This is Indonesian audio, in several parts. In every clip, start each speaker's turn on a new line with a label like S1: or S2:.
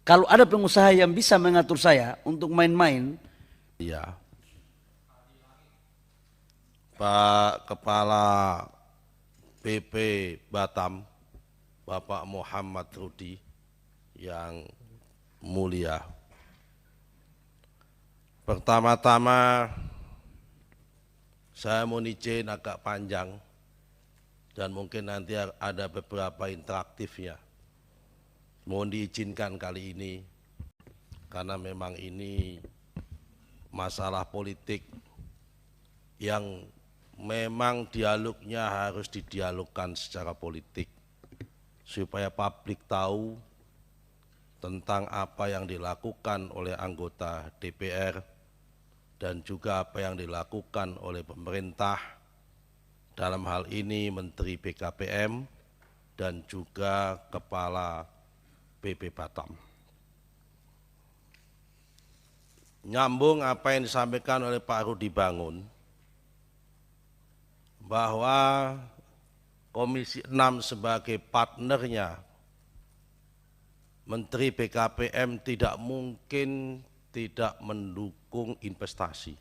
S1: Kalau ada pengusaha yang bisa mengatur saya untuk main-main,
S2: Ya, Pak Kepala BP Batam, Bapak Muhammad Rudi yang mulia. Pertama-tama saya mau izin agak panjang dan mungkin nanti ada beberapa interaktifnya. Mohon diizinkan kali ini karena memang ini masalah politik yang memang dialognya harus didialogkan secara politik supaya publik tahu tentang apa yang dilakukan oleh anggota DPR dan juga apa yang dilakukan oleh pemerintah, dalam hal ini Menteri BKPM dan juga Kepala BP Batam. Nyambung apa yang disampaikan oleh Pak Rudi Bangun, bahwa Komisi 6 sebagai partnernya Menteri BKPM tidak mungkin tidak mendukung investasi.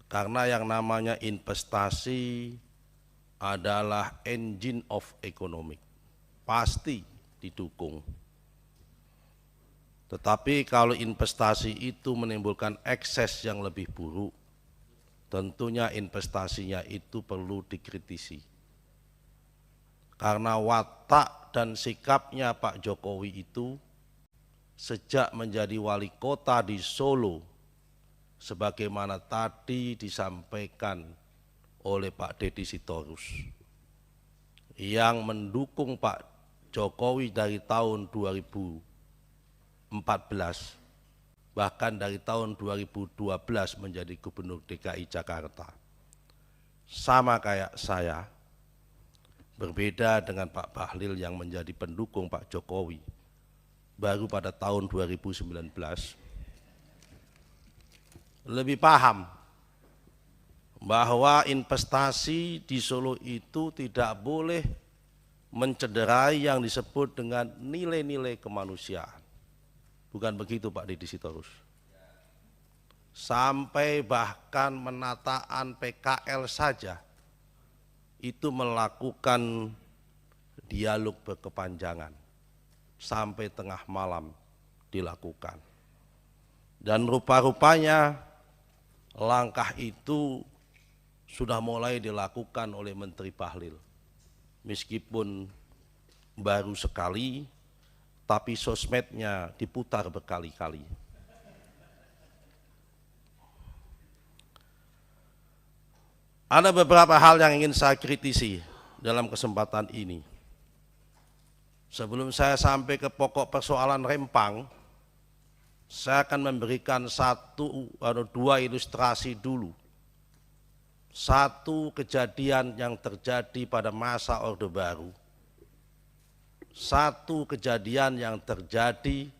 S2: Karena yang namanya investasi adalah engine of economic, pasti didukung. Tetapi kalau investasi itu menimbulkan ekses yang lebih buruk, tentunya investasinya itu perlu dikritisi. Karena watak dan sikapnya Pak Jokowi itu sejak menjadi wali kota di Solo, sebagaimana tadi disampaikan oleh Pak Deddy Sitorus, yang mendukung Pak Jokowi dari tahun 2014, bahkan dari tahun 2012 menjadi Gubernur DKI Jakarta. Sama kayak saya, berbeda dengan Pak Bahlil yang menjadi pendukung Pak Jokowi baru pada tahun 2019, lebih paham bahwa investasi di Solo itu tidak boleh mencederai yang disebut dengan nilai-nilai kemanusiaan. Bukan begitu Pak Deddy Sitorus? Sampai bahkan menataan PKL saja itu melakukan dialog berkepanjangan sampai tengah malam dilakukan. Dan rupa-rupanya langkah itu sudah mulai dilakukan oleh Menteri Bahlil. Meskipun baru sekali, tapi sosmednya diputar berkali-kali. Ada beberapa hal yang ingin saya kritisi dalam kesempatan ini. Sebelum saya sampai ke pokok persoalan Rempang, saya akan memberikan satu atau dua ilustrasi dulu. Satu kejadian yang terjadi pada masa Orde Baru, satu kejadian yang terjadi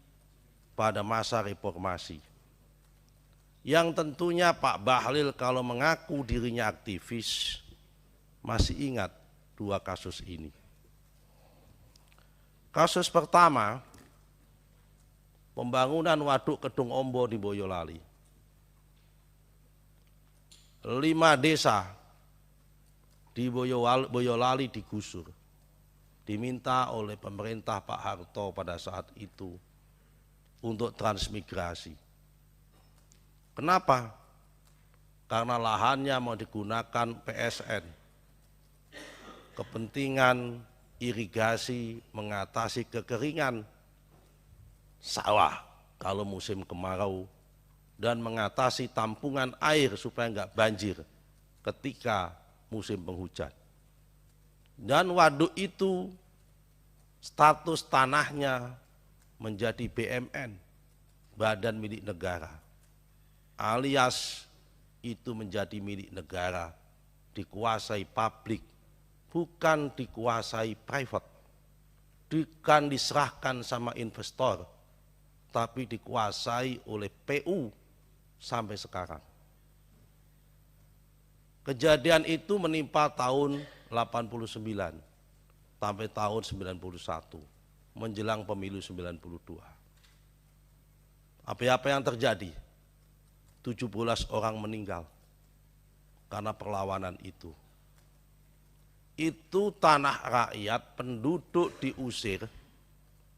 S2: pada masa reformasi. Yang tentunya Pak Bahlil kalau mengaku dirinya aktivis masih ingat dua kasus ini. Kasus pertama, pembangunan Waduk Kedung Ombo di Boyolali. 5 desa di Boyolali digusur, diminta oleh pemerintah Pak Harto pada saat itu untuk transmigrasi. Kenapa? Karena lahannya mau digunakan PSN, kepentingan irigasi mengatasi kekeringan sawah kalau musim kemarau dan mengatasi tampungan air supaya enggak banjir ketika musim penghujan. Dan waduk itu status tanahnya menjadi BMN, badan milik negara, alias itu menjadi milik negara, dikuasai publik, bukan dikuasai private, bukan diserahkan sama investor, tapi dikuasai oleh PU sampai sekarang. Kejadian itu menimpa tahun 89 sampai tahun 91. menjelang pemilu 92. Apa yang terjadi? 17 orang meninggal karena perlawanan itu. Itu tanah rakyat, penduduk diusir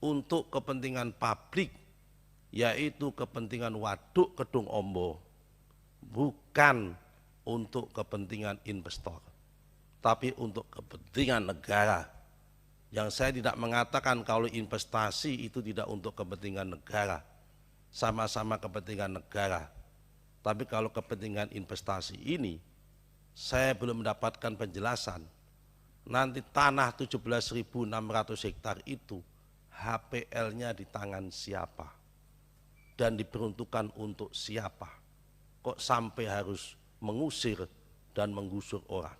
S2: untuk kepentingan publik, yaitu kepentingan waduk Kedung Ombo, bukan untuk kepentingan investor, tapi untuk kepentingan negara. Yang saya tidak mengatakan kalau investasi itu tidak untuk kepentingan negara, sama-sama kepentingan negara. Tapi kalau kepentingan investasi ini, saya belum mendapatkan penjelasan. Nanti tanah 17.600 hektar itu HPL-nya di tangan siapa? Dan diperuntukkan untuk siapa? Kok sampai harus mengusir dan menggusur orang?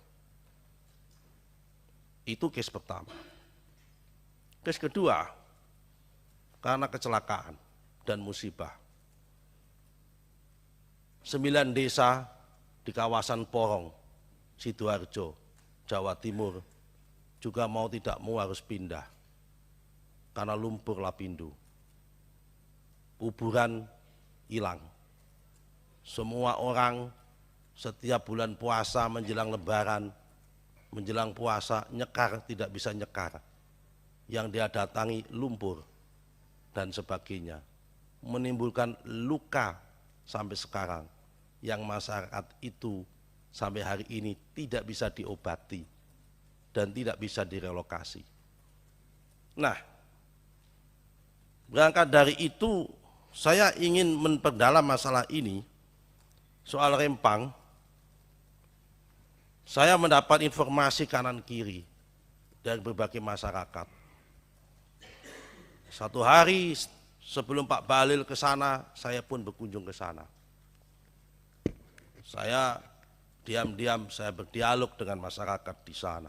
S2: Itu case pertama. Case kedua, karena kecelakaan dan musibah. 9 desa di kawasan Porong, Sidoarjo, Jawa Timur juga mau tidak mau harus pindah karena lumpur lapindo. Kuburan hilang. Semua orang setiap bulan puasa menjelang lebaran, menjelang puasa nyekar tidak bisa nyekar. Yang dia datangi lumpur dan sebagainya. Menimbulkan luka sampai sekarang. Yang masyarakat itu sampai hari ini tidak bisa diobati dan tidak bisa direlokasi. Nah, berangkat dari itu saya ingin memperdalam masalah ini. Soal Rempang, saya mendapat informasi kanan kiri dari berbagai masyarakat. Satu hari sebelum Pak Bahlil ke sana, saya pun berkunjung ke sana. Saya diam-diam saya berdialog dengan masyarakat di sana.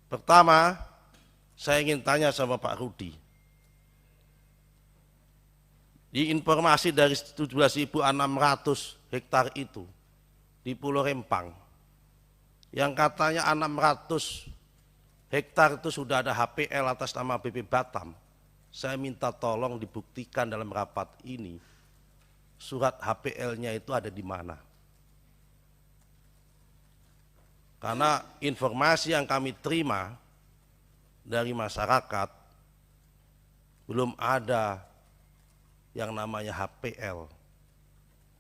S2: Pertama, saya ingin tanya sama Pak Rudi. Di informasi dari 17.600 hektar itu di Pulau Rempang, yang katanya 600 hektar itu sudah ada HPL atas nama BP Batam. Saya minta tolong dibuktikan dalam rapat ini, surat HPL-nya itu ada di mana. Karena informasi yang kami terima dari masyarakat, belum ada yang namanya HPL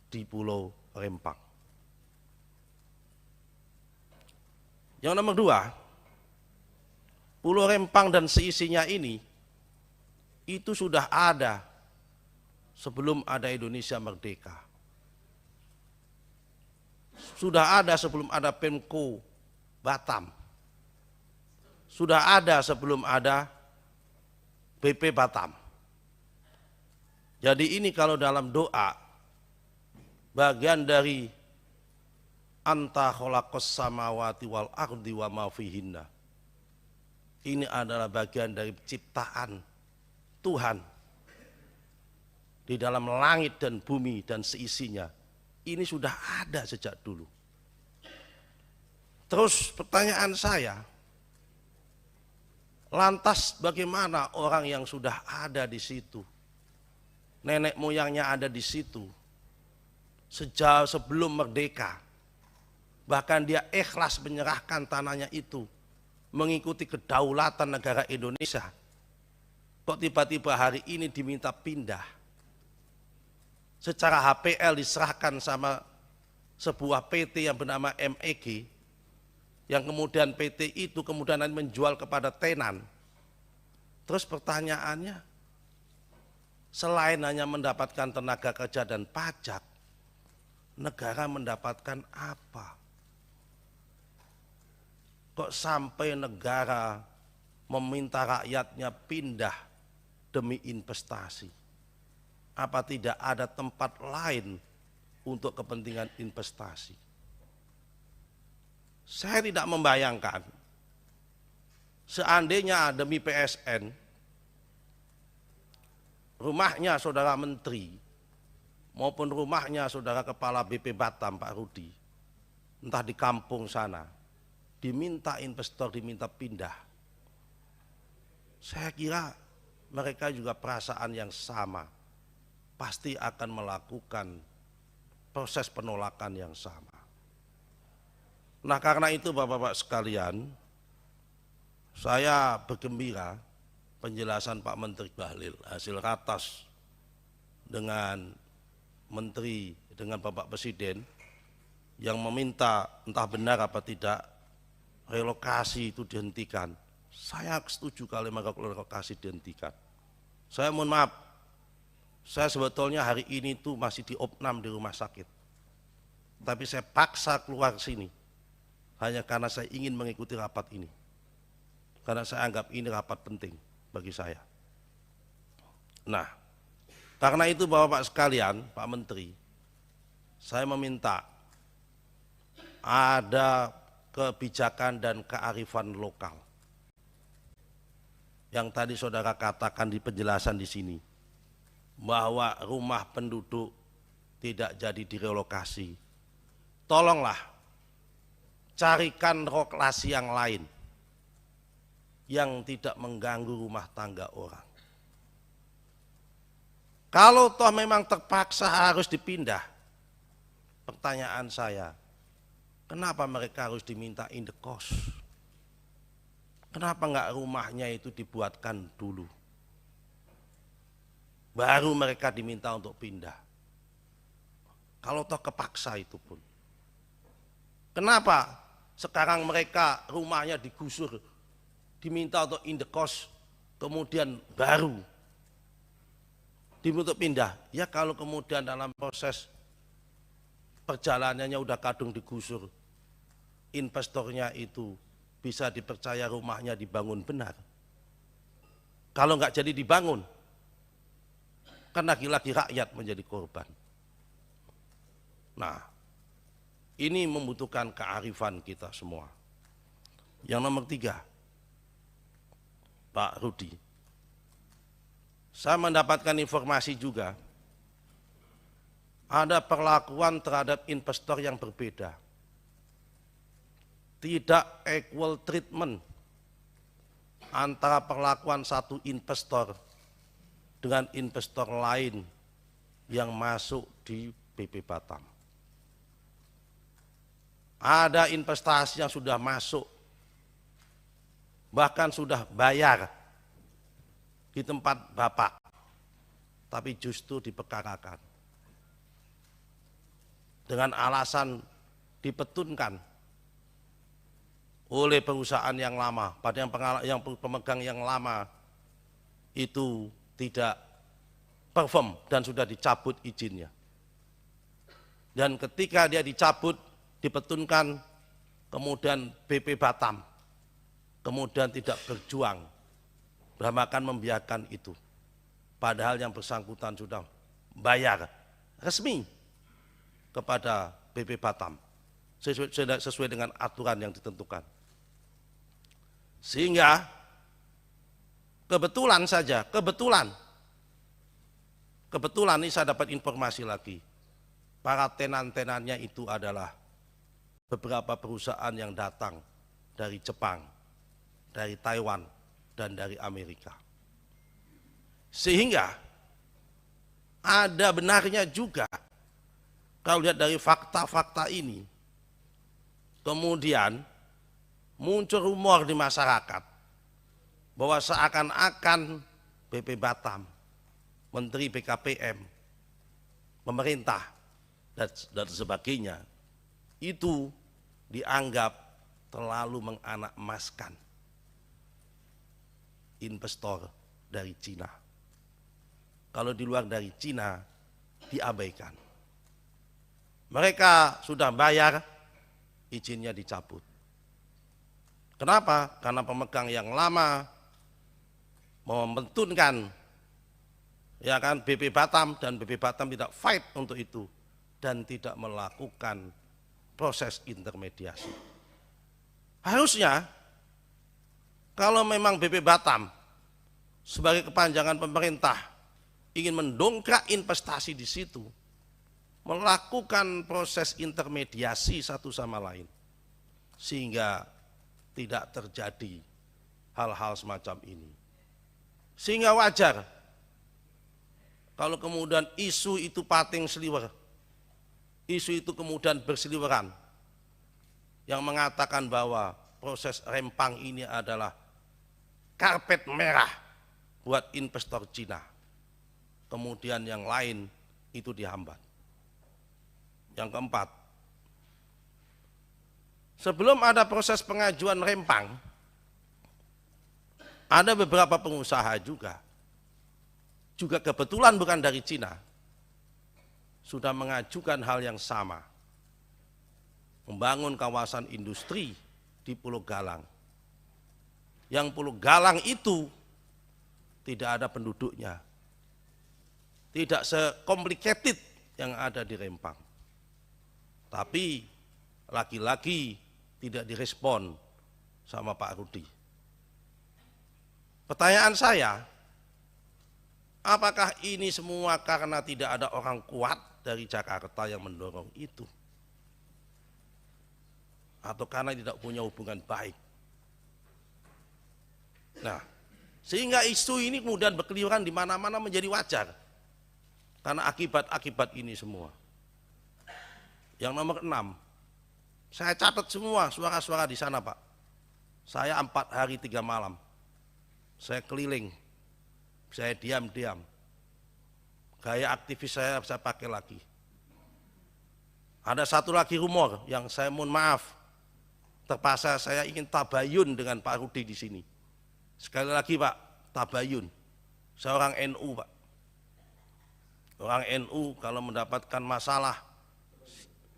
S2: di Pulau Rempang. Yang nomor 2, Pulau Rempang dan seisinya ini itu sudah ada sebelum ada Indonesia merdeka. Sudah ada sebelum ada Pemko Batam. Sudah ada sebelum ada BP Batam. Jadi ini kalau dalam doa, bagian dari anta khalaqas samawati wal ardi wa ma fihinna. Ini adalah bagian dari ciptaan Tuhan di dalam langit dan bumi dan seisinya. Ini sudah ada sejak dulu. Terus pertanyaan saya, lantas bagaimana orang yang sudah ada di situ, nenek moyangnya ada di situ, sejak sebelum merdeka, bahkan dia ikhlas menyerahkan tanahnya itu, mengikuti kedaulatan negara Indonesia, kok tiba-tiba hari ini diminta pindah? Secara HPL diserahkan sama sebuah PT yang bernama MEG, yang kemudian PT itu kemudian menjual kepada tenan. Terus pertanyaannya, selain hanya mendapatkan tenaga kerja dan pajak, negara mendapatkan apa? Kok sampai negara meminta rakyatnya pindah demi investasi? Apa tidak ada tempat lain untuk kepentingan investasi? Saya tidak membayangkan seandainya demi PSN, rumahnya saudara menteri maupun rumahnya saudara kepala BP Batam Pak Rudi, entah di kampung sana, diminta investor, diminta pindah. Saya kira mereka juga perasaan yang sama, pasti akan melakukan proses penolakan yang sama. Nah, karena itu Bapak-bapak sekalian, saya bergembira penjelasan Pak Menteri Bahlil hasil ratas dengan Menteri, dengan Bapak Presiden yang meminta entah benar apa tidak relokasi itu dihentikan. Saya setuju kalau relokasi dihentikan. Saya mohon maaf, saya sebetulnya hari ini tuh masih diopnam di rumah sakit, tapi saya paksa keluar sini hanya karena saya ingin mengikuti rapat ini, karena saya anggap ini rapat penting bagi saya. Nah, karena itu Bapak-bapak sekalian, Pak Menteri, saya meminta ada kebijakan dan kearifan lokal yang tadi saudara katakan di penjelasan di sini, bahwa rumah penduduk tidak jadi direlokasi. Tolonglah carikan relokasi yang lain yang tidak mengganggu rumah tangga orang. Kalau toh memang terpaksa harus dipindah, pertanyaan saya, kenapa mereka harus diminta indekos? Kenapa enggak rumahnya itu dibuatkan dulu, baru mereka diminta untuk pindah? Kalau toh kepaksa itu pun. Kenapa sekarang mereka rumahnya digusur, diminta untuk indekos, kemudian baru diminta pindah? Ya kalau kemudian dalam proses perjalanannya udah kadung digusur, investornya itu bisa dipercaya rumahnya dibangun benar. Kalau nggak jadi dibangun, kan lagi-lagi rakyat menjadi korban. Nah, ini membutuhkan kearifan kita semua. Yang nomor 3, Pak Rudi, saya mendapatkan informasi juga ada perlakuan terhadap investor yang berbeda. Tidak equal treatment antara perlakuan satu investor dengan investor lain yang masuk di BP Batam. Ada investasi yang sudah masuk, bahkan sudah bayar di tempat Bapak, tapi justru diperkarakan dengan alasan dipetunkan oleh perusahaan yang lama, pada yang pemegang yang lama itu tidak perform dan sudah dicabut izinnya. Dan ketika dia dicabut, dipetunkan, kemudian BP Batam kemudian tidak berjuang, bahkan membiarkan itu. Padahal yang bersangkutan sudah bayar resmi kepada BP Batam sesuai dengan aturan yang ditentukan. Sehingga kebetulan saja, kebetulan ini saya dapat informasi lagi, para tenan-tenannya itu adalah beberapa perusahaan yang datang dari Jepang, dari Taiwan, dan dari Amerika. Sehingga ada benarnya juga kalau lihat dari fakta-fakta ini, kemudian muncul rumor di masyarakat bahwa seakan-akan BP Batam, Menteri BKPM, pemerintah, dan sebagainya itu dianggap terlalu menganak-emaskan investor dari Cina. Kalau di luar dari Cina diabaikan. Mereka sudah bayar, izinnya dicabut. Kenapa? Karena pemegang yang lama membenturkan ya kan BP Batam, dan BP Batam tidak fight untuk itu dan tidak melakukan proses intermediasi. Harusnya kalau memang BP Batam sebagai kepanjangan pemerintah ingin mendongkrak investasi di situ, melakukan proses intermediasi satu sama lain, sehingga tidak terjadi hal-hal semacam ini. Sehingga wajar kalau kemudian isu itu pating seliwer, isu itu kemudian berseliweran yang mengatakan bahwa proses Rempang ini adalah karpet merah buat investor Cina. Kemudian yang lain itu dihambat. Yang keempat, sebelum ada proses pengajuan Rempang, ada beberapa pengusaha juga kebetulan bukan dari Cina, sudah mengajukan hal yang sama, membangun kawasan industri di Pulau Galang. Yang Pulau Galang itu tidak ada penduduknya, tidak se-complicated yang ada di Rempang. Tapi lagi-lagi tidak direspon sama Pak Rudi. Pertanyaan saya, apakah ini semua karena tidak ada orang kuat dari Jakarta yang mendorong itu? Atau karena tidak punya hubungan baik? Nah, sehingga isu ini kemudian berkeliaran di mana-mana menjadi wajar. Karena akibat-akibat ini semua. Yang nomor 6, saya catat semua suara-suara di sana, Pak. Saya 4 hari 3 malam. Saya keliling, saya diam-diam. Gaya aktivis saya pakai lagi. Ada satu lagi rumor yang saya mohon maaf, terpaksa saya ingin tabayun dengan Pak Rudi di sini. Sekali lagi Pak, tabayun. Saya orang NU Pak. Orang NU kalau mendapatkan masalah,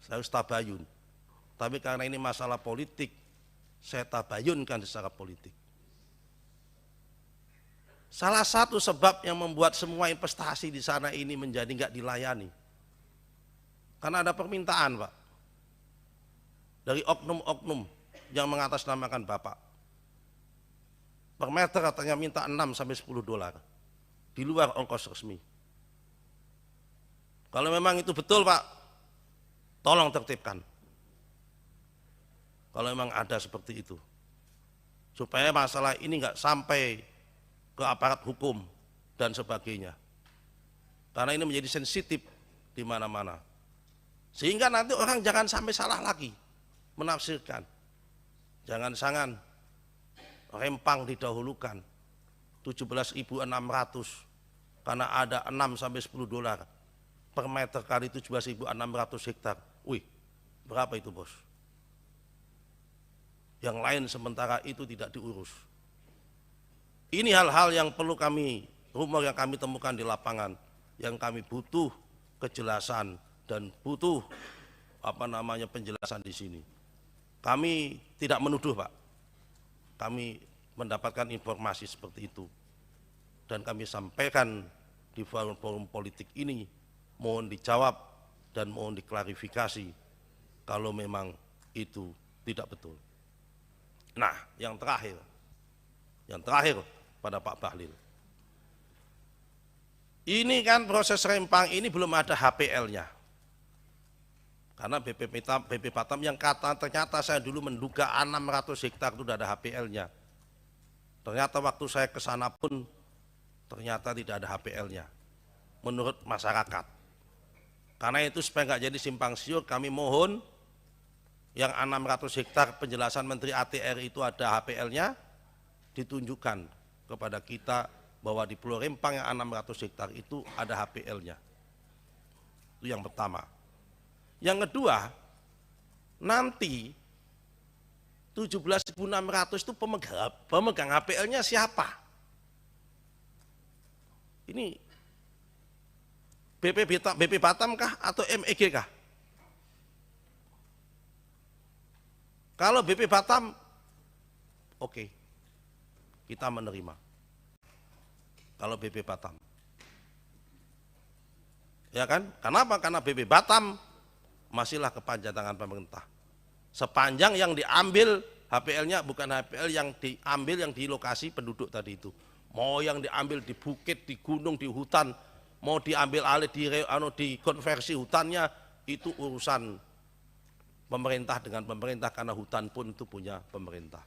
S2: saya harus tabayun. Tapi karena ini masalah politik, saya tabayunkan secara politik. Salah satu sebab yang membuat semua investasi di sana ini menjadi nggak dilayani, karena ada permintaan Pak, dari oknum-oknum yang mengatasnamakan Bapak. Per meter katanya minta 6 sampai 10 dolar, di luar ongkos resmi. Kalau memang itu betul Pak, tolong tertibkan. Kalau memang ada seperti itu, supaya masalah ini nggak sampai ke aparat hukum dan sebagainya. Karena ini menjadi sensitif di mana-mana. Sehingga nanti orang jangan sampai salah lagi menafsirkan. Jangan-jangan Rempang didahulukan 17.600 karena ada 6 sampai 10 dolar per meter kali 17.600 hektar. Wih, berapa itu bos? Yang lain sementara itu tidak diurus. Ini hal-hal yang perlu rumor yang kami temukan di lapangan, yang kami butuh kejelasan dan butuh penjelasan di sini. Kami tidak menuduh Pak, kami mendapatkan informasi seperti itu dan kami sampaikan di forum-forum politik ini, mohon dijawab dan mohon diklarifikasi kalau memang itu tidak betul. Nah, yang terakhir pada Pak Bahlil. Ini kan proses Rempang ini belum ada HPL-nya. Karena BP Batam yang ternyata saya dulu menduga 600 hektar itu sudah ada HPL-nya. Ternyata waktu saya ke sana pun ternyata tidak ada HPL-nya. Menurut masyarakat. Karena itu supaya nggak jadi simpang siur, kami mohon yang 600 hektar penjelasan Menteri ATR itu ada HPL-nya, ditunjukkan kepada kita bahwa di Pulau Rempang yang 600 hektar itu ada HPL-nya. Itu yang pertama. Yang kedua, nanti 17.600 itu pemegang HPL-nya siapa? Ini BP Batam kah atau MEG kah? Kalau BP Batam, oke, kita menerima. Kalau BP Batam, ya kan? Kenapa? Karena BP Batam masihlah kepanjang tangan pemerintah. Sepanjang yang diambil HPL-nya bukan HPL yang diambil yang di lokasi penduduk tadi itu. Mau yang diambil di bukit, di gunung, di hutan, mau diambil alih di konversi hutannya, itu urusan pemerintah dengan pemerintah, karena hutan pun itu punya pemerintah.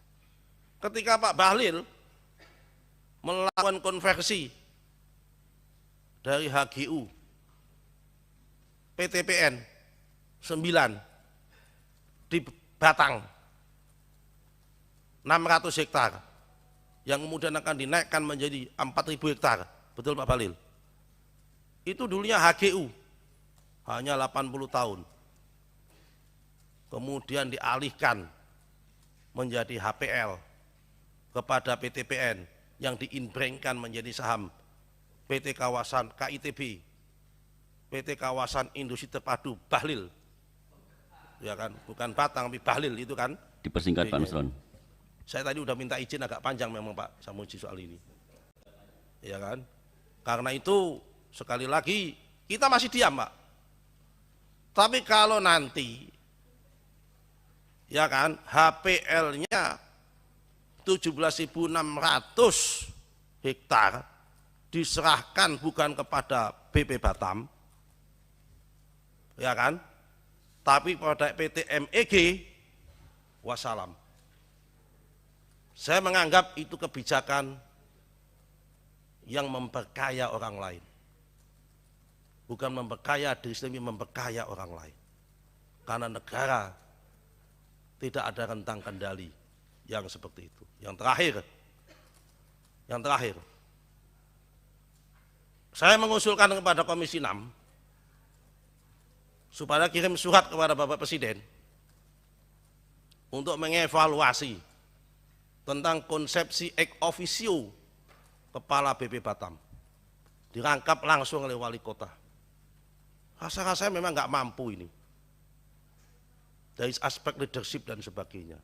S2: ketika Pak Bahlil melakukan konversi dari HGU PTPN 9 di Batang 600 hektar yang kemudian akan dinaikkan menjadi 4.000 hektar, betul Pak Bahlil? Itu dulunya HGU hanya 80 tahun, kemudian dialihkan menjadi HPL kepada PTPN yang diinbrengkan menjadi saham PT Kawasan KITB, PT Kawasan Industri Terpadu Bahlil, ya kan, bukan Batang tapi Bahlil itu kan.
S3: Dipersingkat Pak Nusron.
S2: Saya tadi udah minta izin agak panjang memang Pak Samuji soal ini, ya kan. Karena itu sekali lagi kita masih diam Pak. Tapi kalau nanti, ya kan, HPL-nya 17.600 hektar diserahkan bukan kepada BP Batam, ya kan, tapi pada PT MEG, wassalam. Saya menganggap itu kebijakan yang memperkaya orang lain, bukan memperkaya diri sendiri, memperkaya orang lain. Karena negara tidak ada rentang kendali yang seperti itu. Yang terakhir, saya mengusulkan kepada Komisi 6 supaya kirim surat kepada Bapak Presiden untuk mengevaluasi tentang konsepsi ex officio kepala BP Batam, dirangkap langsung oleh wali kota. Rasa-rasanya memang nggak mampu ini dari aspek leadership dan sebagainya.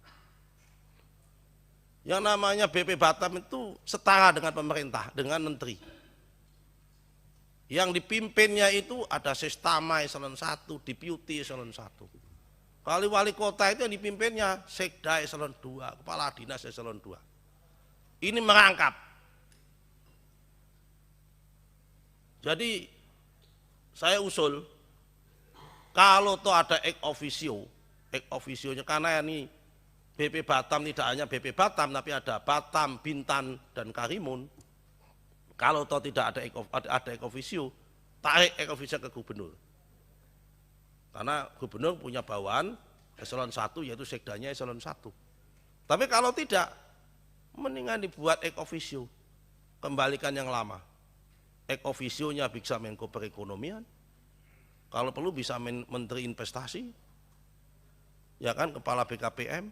S2: Yang namanya BP Batam itu setara dengan pemerintah, dengan menteri. Yang dipimpinnya itu ada Sestama eselon 1, Deputi eselon 1. Kali wali kota itu yang dipimpinnya Sekda eselon 2, Kepala Dinas eselon 2. Ini merangkap. Jadi saya usul, kalau toh ada ex officio-nya, karena ini BP Batam tidak hanya BP Batam, tapi ada Batam, Bintan, dan Karimun. Kalau toh tidak ada ex officio, tarik ex officio ke gubernur. Karena gubernur punya bawahan eselon 1, yaitu sekdanya eselon 1. Tapi kalau tidak, mendingan dibuat ex officio, kembalikan yang lama. Ex officio-nya bisa Menko Perekonomian, kalau perlu bisa Menteri Investasi, ya kan, Kepala BKPM.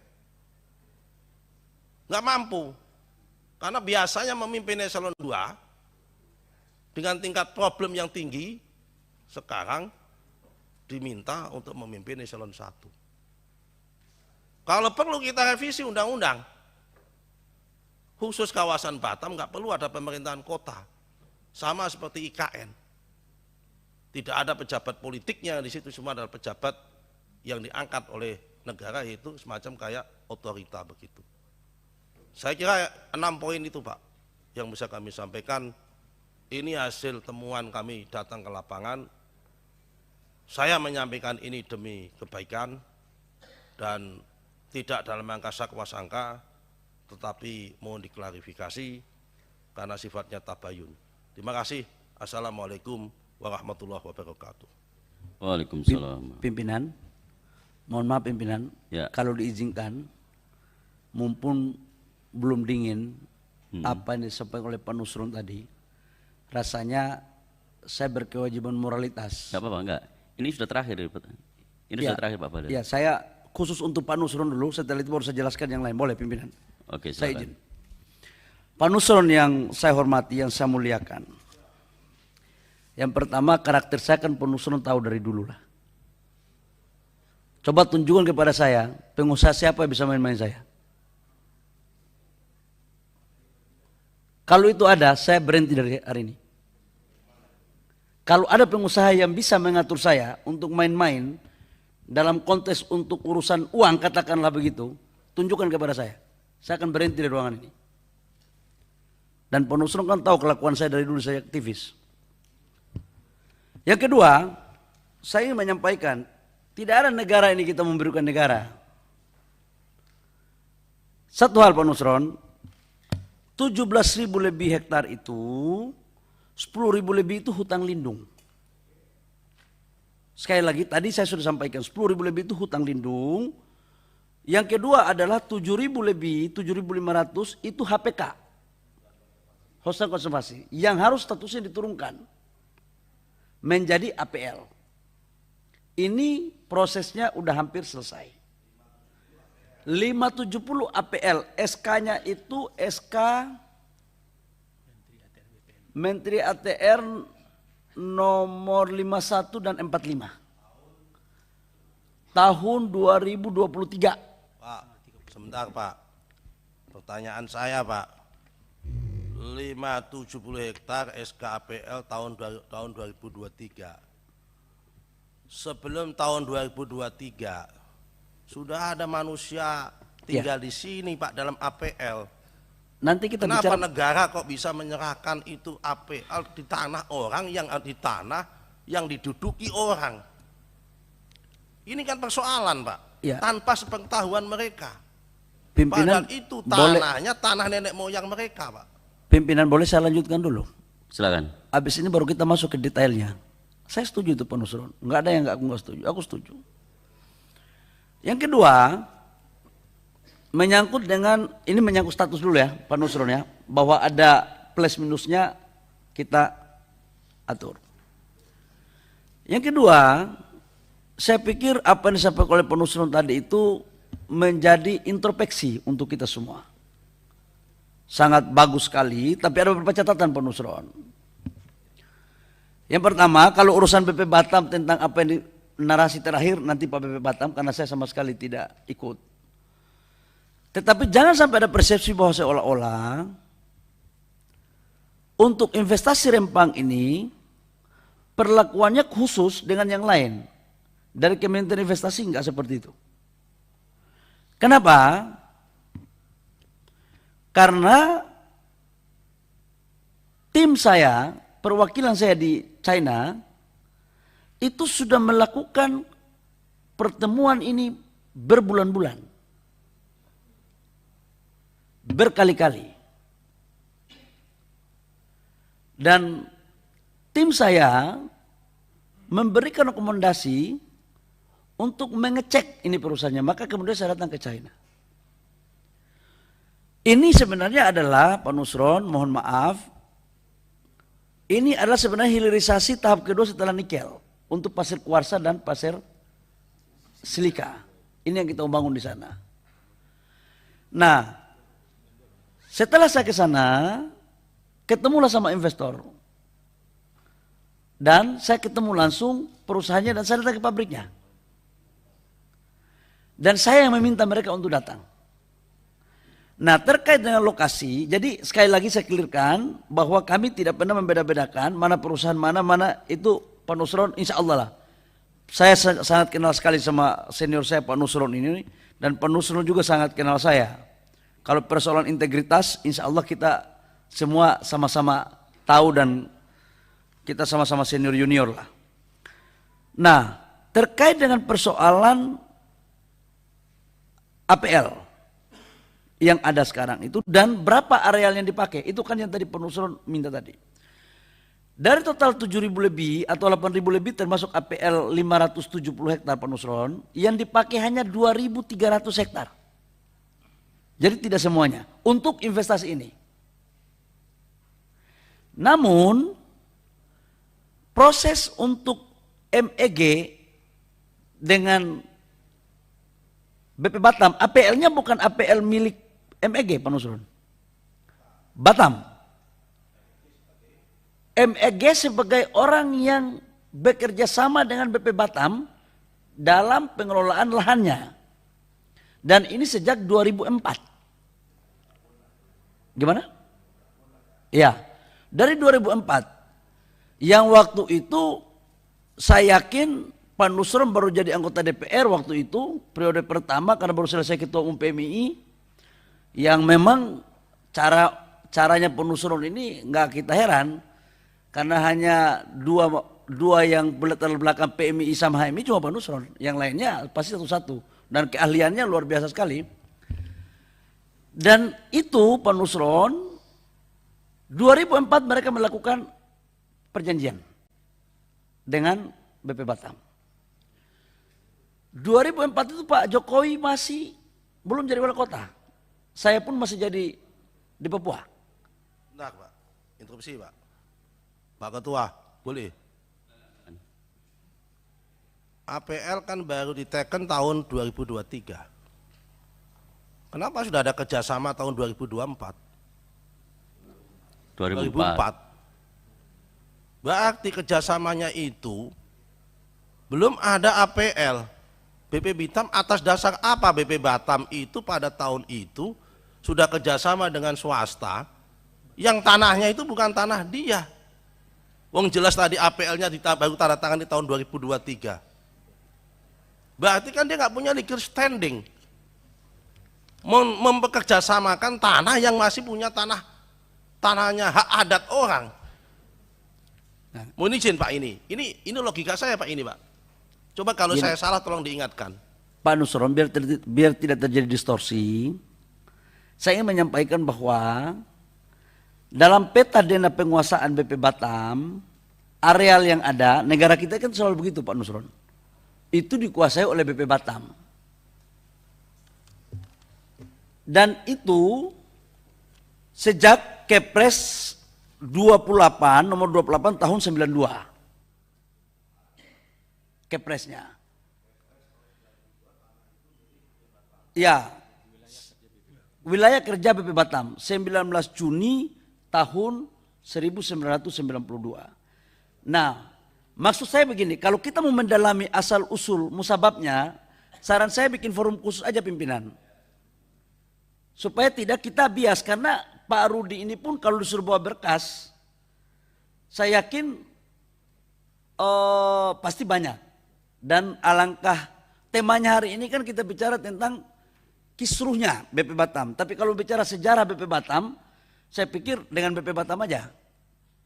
S2: Nggak mampu, karena biasanya memimpin eselon 2 dengan tingkat problem yang tinggi, sekarang diminta untuk memimpin eselon 1. Kalau perlu kita revisi undang-undang, khusus kawasan Batam nggak perlu ada pemerintahan kota, sama seperti IKN. Tidak ada pejabat politiknya di situ, semua adalah pejabat yang diangkat oleh negara, yaitu semacam kayak otorita begitu. Saya kira 6 poin itu Pak yang bisa kami sampaikan. Ini hasil temuan kami datang ke lapangan. Saya menyampaikan ini demi kebaikan dan tidak dalam rangka sangka, tetapi mohon diklarifikasi karena sifatnya tabayun. Terima kasih. Assalamualaikum warahmatullahi wabarakatuh.
S3: Waalaikumsalam.
S1: Pimpinan, mohon maaf pimpinan,
S3: Ya.
S1: kalau diizinkan, mumpun belum dingin apa yang disampaikan oleh Pak Nusron tadi, rasanya saya berkewajiban moralitas.
S3: Enggak apa-apa, enggak. Ini sudah terakhir, Pak. Ini
S1: Ya,
S3: sudah terakhir Pak Bahlil.
S1: Ya, saya khusus untuk Pak Nusron dulu, setelah itu baru saya jelaskan yang lain. Boleh pimpinan?
S3: Oke,
S1: Saya
S3: silakan.
S1: izin. Pak Nusron yang saya hormati, yang saya muliakan. Yang pertama, karakter saya kan Pak Nusron tahu dari dulu lah. Coba tunjukkan kepada saya, pengusaha siapa yang bisa main-main saya. Kalau itu ada, saya berhenti dari hari ini. Kalau ada pengusaha yang bisa mengatur saya untuk main-main dalam konteks untuk urusan uang, katakanlah begitu, tunjukkan kepada saya. Saya akan berhenti dari ruangan ini. Dan Pak Nusron kan tahu kelakuan saya dari dulu, saya aktivis. Yang kedua, saya ingin menyampaikan, tidak ada negara ini kita memberikan negara. Satu hal Pak Nusron, 17.000 lebih hektar itu, 10.000 lebih itu hutang lindung. Sekali lagi tadi saya sudah sampaikan 10.000 lebih itu hutang lindung. Yang kedua adalah 7.000 lebih, 7.500 itu HPK. Hutan konservasi. Yang harus statusnya diturunkan menjadi APL. Ini prosesnya udah hampir selesai. 570 APL, SK-nya itu SK Menteri ATR nomor 51 dan 45. Tahun 2023.
S2: Pak, sebentar Pak. Pertanyaan saya Pak. 570 hektar SKAPL tahun 2023. Sebelum tahun 2023 sudah ada manusia tinggal di sini Pak dalam APL.
S1: Nanti kita
S2: Kenapa
S1: bicara
S2: negara kok bisa menyerahkan itu APL di tanah orang yang di tanah yang diduduki orang? Ini kan persoalan Pak.
S1: Ya.
S2: Tanpa sepengetahuan mereka.
S1: pimpinan
S2: Padahal itu
S1: boleh,
S2: tanahnya tanah nenek moyang mereka Pak.
S1: pimpinan boleh saya lanjutkan dulu.
S3: Silakan.
S1: Habis ini baru kita masuk ke detailnya. Saya setuju itu Pak Nusron. Enggak ada yang enggak setuju. Aku setuju. Yang kedua, menyangkut dengan, ini menyangkut status dulu ya Pak Nusron ya. Bahwa ada plus minusnya kita atur. Yang kedua, saya pikir apa yang disampaikan oleh Pak Nusron tadi itu menjadi introspeksi untuk kita semua. Sangat bagus sekali, tapi ada beberapa catatan Pak Nusron. Yang pertama, kalau urusan BP Batam tentang apa yang di narasi terakhir nanti Pak BP Batam, karena saya sama sekali tidak ikut. Tetapi jangan sampai ada persepsi bahwa seolah-olah untuk investasi Rempang ini perlakuannya khusus dengan yang lain. Dari Kementerian Investasi enggak seperti itu. Kenapa? Karena tim saya, perwakilan saya di China itu sudah melakukan pertemuan ini berbulan-bulan, berkali-kali, dan tim saya memberikan rekomendasi untuk mengecek ini perusahaannya, maka kemudian saya datang ke China. Ini sebenarnya adalah Pak Nusron, mohon maaf, ini adalah sebenarnya hilirisasi tahap kedua setelah nikel untuk pasir kuarsa dan pasir silika. Ini yang kita bangun di sana. Nah, setelah saya ke sana, ketemulah sama investor. Dan saya ketemu langsung perusahaannya dan saya datang ke pabriknya. Dan saya yang meminta mereka untuk datang. Nah, terkait dengan lokasi, jadi sekali lagi saya clearkan bahwa kami tidak pernah membeda-bedakan mana perusahaan mana itu Pak Nusron, insya Allah lah. Saya sangat kenal sekali sama senior saya Pak Nusron ini, dan Pak Nusron juga sangat kenal saya. Kalau persoalan integritas, insya Allah kita semua sama-sama tahu dan kita sama-sama senior junior lah. Nah, terkait dengan persoalan APL yang ada sekarang itu dan berapa areal yang dipakai, itu kan yang tadi Pak Nusron minta tadi. Dari total 7.000 lebih atau 8.000 lebih termasuk APL 570 hektar Pak Nusron, yang dipakai hanya 2.300 hektar. Jadi tidak semuanya untuk investasi ini. Namun proses untuk MEG dengan BP Batam, APL-nya bukan APL milik MEG Pak Nusron. Batam. MEG sebagai orang yang bekerja sama dengan BP Batam dalam pengelolaan lahannya. Dan ini sejak 2004. Gimana? Ya, dari 2004. Yang waktu itu saya yakin Pak Nusron baru jadi anggota DPR waktu itu, periode pertama karena baru selesai ketua umum PMI, yang memang caranya Pak Nusron ini nggak kita heran, karena hanya dua yang berlatar belakang PMI sama HMI cuma Pak Nusron, yang lainnya pasti satu-satu dan keahliannya luar biasa sekali. Dan itu Pak Nusron, 2004 mereka melakukan perjanjian dengan BP Batam. 2004 itu Pak Jokowi masih belum jadi wali kota. Saya pun masih jadi di Papua.
S2: Bentar Pak, interupsi Pak. Pak Ketua, boleh? APL kan baru diteken tahun 2023. Kenapa sudah ada kerjasama tahun 2024?
S3: 2004.
S2: Berarti kerjasamanya itu belum ada APL. BP Batam atas dasar apa BP Batam itu pada tahun itu sudah kerjasama dengan swasta yang tanahnya itu bukan tanah dia. Wong jelas tadi APL-nya baru tanda tangan di tahun 2023. Berarti kan dia nggak punya legal standing mempekerjasamakan tanah yang masih punya tanahnya hak adat orang. Mohon izin Pak, ini logika saya Pak ini Pak. Coba kalau saya salah tolong diingatkan.
S1: Pak Nusron, biar tidak terjadi distorsi, saya ingin menyampaikan bahwa dalam peta dana penguasaan BP Batam, areal yang ada, negara kita kan selalu begitu Pak Nusron, itu dikuasai oleh BP Batam. Dan itu sejak Kepres 28, nomor 28 tahun 92. Kepresnya. Ya. Wilayah kerja BP Batam 19 Juni tahun 1992. Nah, maksud saya begini, kalau kita mau mendalami asal usul musababnya, saran saya bikin forum khusus aja pimpinan. Supaya tidak kita bias, karena Pak Rudi ini pun kalau disuruh bawa berkas, saya yakin pasti banyak. Dan alangkah temanya hari ini kan kita bicara tentang kisruhnya BP Batam. Tapi kalau bicara sejarah BP Batam, saya pikir dengan BP Batam aja.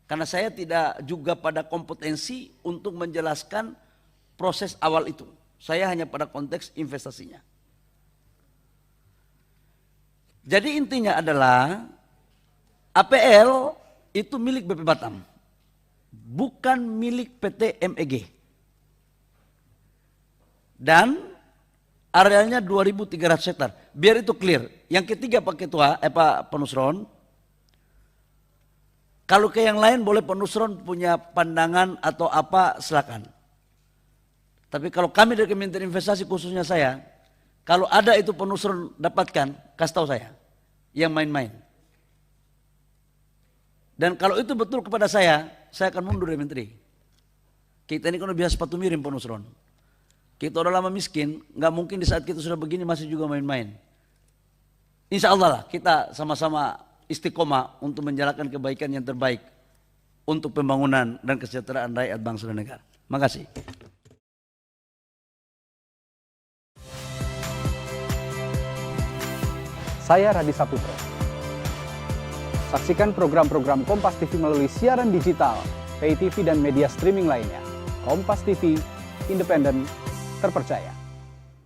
S1: Karena saya tidak juga pada kompetensi untuk menjelaskan proses awal itu. Saya hanya pada konteks investasinya. Jadi intinya adalah APL itu milik BP Batam, bukan milik PT MEG. Dan arealnya 2.300 hektar. Biar itu clear. Yang ketiga Pak Ketua, Pak Nusron, kalau ke yang lain boleh Pak Nusron punya pandangan atau apa silakan. Tapi kalau kami dari Kementerian Investasi khususnya saya, kalau ada itu Pak Nusron dapatkan, kasih tahu saya. Yang main-main. Dan kalau itu betul kepada saya akan mundur dari menteri. Kita ini kan udah biasa sepatu miring Pak Nusron. Kita udah lama miskin, nggak mungkin di saat kita sudah begini masih juga main-main. Insya Allah lah kita sama-sama istiqomah untuk menjalankan kebaikan yang terbaik untuk pembangunan dan kesejahteraan rakyat bangsa dan negara. Makasih.
S4: Saya Radi Saputro. Saksikan program-program Kompas TV melalui siaran digital, pay TV dan media streaming lainnya. Kompas TV, independen, terpercaya.